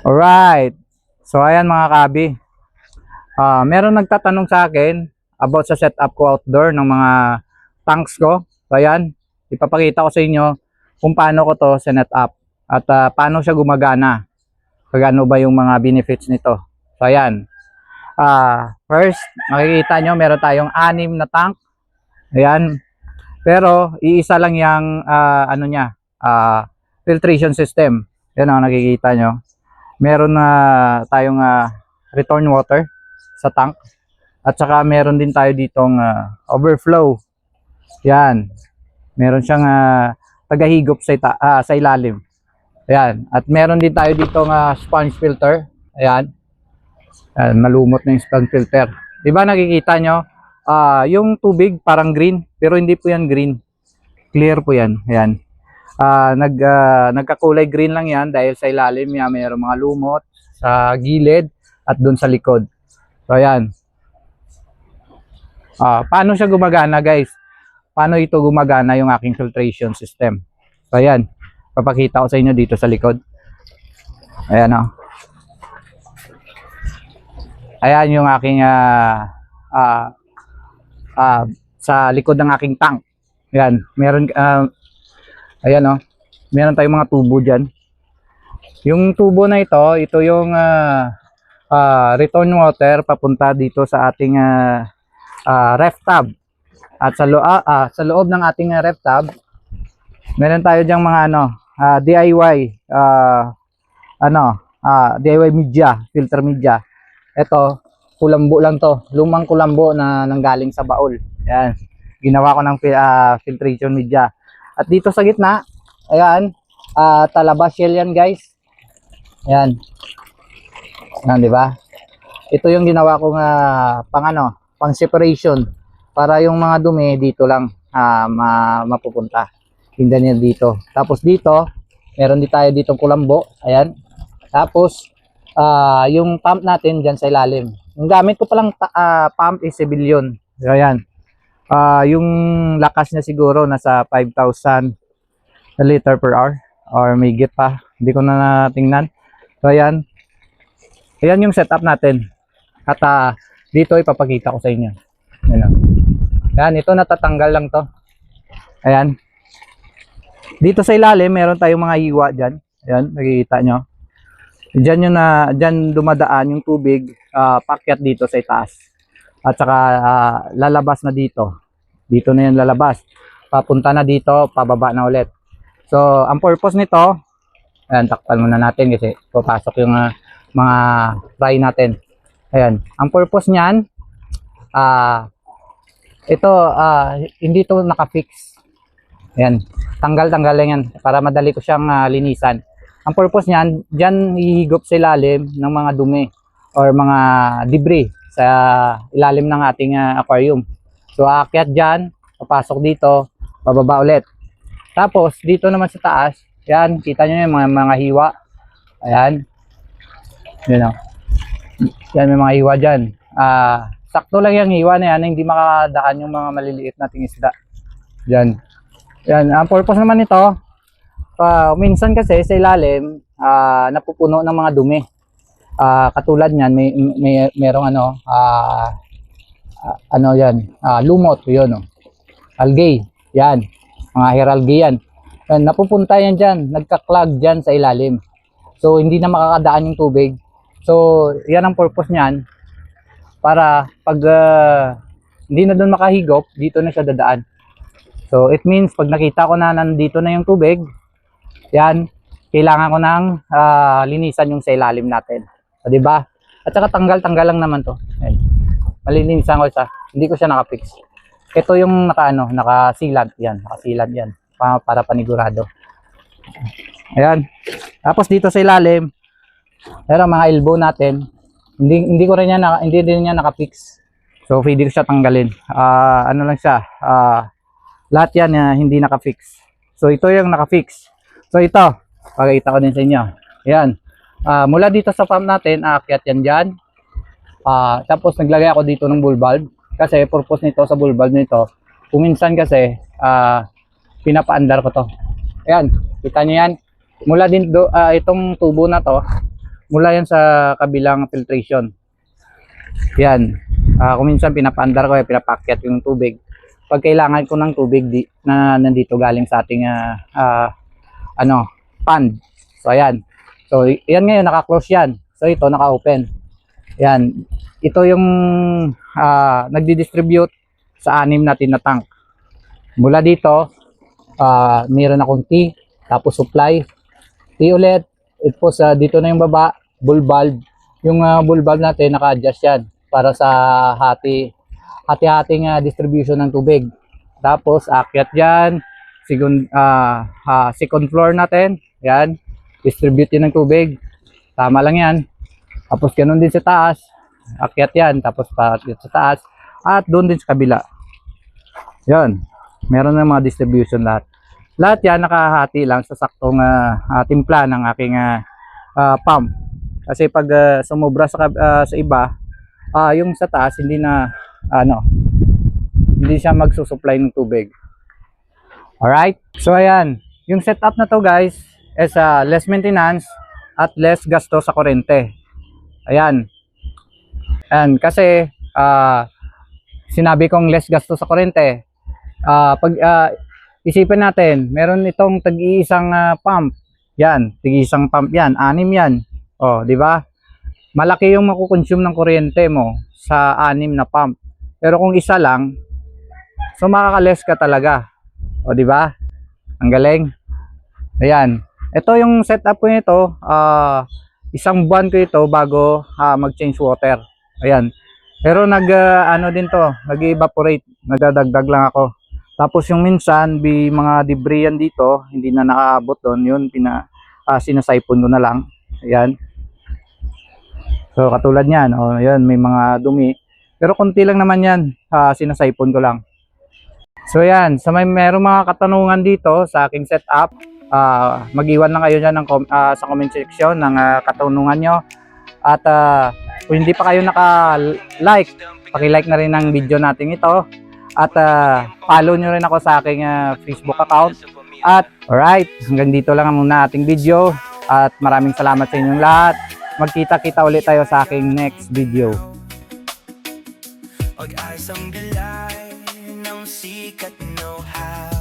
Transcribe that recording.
Alright. So ayan mga kabi. Meron nagtatanong sa akin about sa setup ko outdoor ng mga tanks ko. So ayan, ipapakita ko sa inyo kung paano ko to set up at paano siya gumagana. Kagano ba yung mga benefits nito. So ayan. First, makikita nyo meron tayong 6 na tank. Ayan. Pero iisa lang yung filtration system. Yan ang nakikita nyo. Meron na tayong return water sa tank at saka meron din tayo ditong overflow. Yan, meron siyang tagahigop sa ilalim. Ayan, at meron din tayo ditong sponge filter. Ayan. Ayan, malumot na yung sponge filter. Diba nakikita nyo yung tubig parang green, pero hindi po yan green, clear po yan. Ayan. Nagkakulay green lang yan dahil sa ilalim yan mayroong mga lumot sa gilid at dun sa likod. So ayan. Paano siya gumagana guys? Paano ito gumagana yung aking filtration system? So ayan, papakita ko sa inyo dito sa likod. Ayan o. Ayan yung aking sa likod ng aking tank. Ayan, meron ayan o, meron tayong mga tubo dyan. Yung tubo na ito yung return water papunta dito sa ating ref tub. At sa loob ng ating ref tub, meron tayo dyang mga DIY DIY media, filter media. Ito, kulambo lang to, lumang kulambo na nanggaling sa baul. Ayan, ginawa ko ng filtration media. At dito sa gitna, ayan, talabas shell yan guys. Ayan. Ayan, di ba? Ito yung ginawa kong pang separation para yung mga dumi dito lang mapupunta. Tingnan niyo dito. Tapos dito, meron din tayo ditong kulambo. Ayan. Tapos yung pump natin diyan sa ilalim. Yung gamit ko palang pump is Civilion. Ayan. Yung lakas niya siguro nasa 5,000 liter per hour or may higit pa, hindi ko na natingnan. So ayan, ayan yung setup natin at dito ipapakita ko sa inyo. Ayan, ito natatanggal lang to. Ayan, dito sa ilalim meron tayong mga hiwa dyan. Ayan, nakikita nyo dyan, dyan dumadaan yung tubig pakyat dito sa itaas at saka lalabas na dito. Dito na yan lalabas, papunta na dito, pababa na ulit. So ang purpose nito, ayan, takpan muna natin kasi papasok yung mga fry natin. Ayan, ang purpose niyan, ito hindi to nakafix. Ayan, tanggal lang yan para madali ko siyang linisan. Ang purpose niyan, diyan hihigop sa ilalim ng mga dumi or mga debris sa ilalim ng ating aquarium. So aakyat dyan, papasok dito, bababa ulit. Tapos dito naman sa taas, yan, kita nyo yung mga hiwa. Ayan. Yan o. Yan, may mga hiwa dyan. Sakto lang yung hiwa na yan, hindi makakadaan yung mga maliliit nating isda. Yan. Yan, ang purpose naman nito, minsan kasi sa ilalim, napupuno ng mga dumi. Katulad niyan, merong yan, lumot, yun, algae, yan, mga hair algae yan. Napupunta yan dyan, nagka-clog dyan sa ilalim. So, hindi na makakadaan yung tubig. So, yan ang purpose niyan, para pag hindi na doon makahigop, dito na siya dadaan. So, it means, pag nakita ko na nandito na yung tubig, yan, kailangan ko nang linisan yung sa ilalim natin. So, diba? At saka tanggal lang naman to. Ayan. Malinisan ko siya. Hindi ko siya nakafix. Ito yung nakasilat yan. Nakasilat yan. Para panigurado. Ayan. Tapos dito sa ilalim, pero mga elbow natin, hindi din niya nakafix. So pwede ko siya tanggalin. Ano lang siya. Lahat yan hindi nakafix. So ito yung nakafix. So ito, pakita ko din sa inyo. Ayan. Mula dito sa pump natin, aakyat yan dyan. Tapos naglagay ako dito ng bull bulb kasi purpose nito sa bull bulb nito, kung minsan kasi pinapaandar ko to. Ayan, kita nyo yan. Mula din itong tubo na to, mula yan sa kabilang filtration. Yan. Kung minsan pinapaandar ko, pinapakyat yung tubig. Pag kailangan ko ng tubig na nandito galing sa ating pond. So ayan. So yan ngayon naka-close yan. So ito naka-open. Yan. Ito yung nagdi-distribute sa 6 natin na tank. Mula dito, meron akong T, tapos supply. T ulit. Tapos dito na yung baba, bull valve. Yung bull valve natin naka-adjust yan para sa hati-hating distribution ng tubig. Tapos akyat dyan, second floor natin, yan, distribute yun ng tubig. Tama lang yan. Tapos ganun din sa taas, akyat yan, tapos paakyat sa taas, at doon din sa kabila. Yan, meron ng mga distribution lahat. Lahat yan nakahati lang sa saktong timpla ng aking pump. Kasi pag sumobra sa iba, yung sa taas hindi siya magsusupply ng tubig. Alright? So ayan, yung setup na to guys is less maintenance at less gasto sa kuryente. Ayan. Ayan, kasi sinabi kong less gasto sa kuryente. Pag isipin natin, meron itong tag-iisang pump. Yan, tag-iisang pump yan, 6 yan. Oh, di ba? Malaki yung makukonsume ng kuryente mo sa 6 na pump. Pero kung isa lang, so makaka-less ka talaga. O di ba? Ang galing. Ayan. Ito yung setup ko nito, isang buwan ko ito bago mag-change water. Ayan. Pero nag-evaporate, nagdadagdag lang ako. Tapos yung minsan, mga debris yan dito, hindi na nakaabot doon, yun sinasipon ko na lang. Ayan. So katulad niyan, yan, may mga dumi. Pero konti lang naman yan, sinasipon ko lang. So yan, merong mga katanungan dito sa aking setup, mag-iwan lang kayo dyan sa comment section ng katanungan nyo. At kung hindi pa kayo naka-like, paki-like na rin ang video natin ito. At follow nyo rin ako sa aking Facebook account. At alright, hanggang dito lang muna ating video. At maraming salamat sa inyong lahat. Magkita-kita ulit tayo sa aking next video. Pag-asang bilay ng sikat no how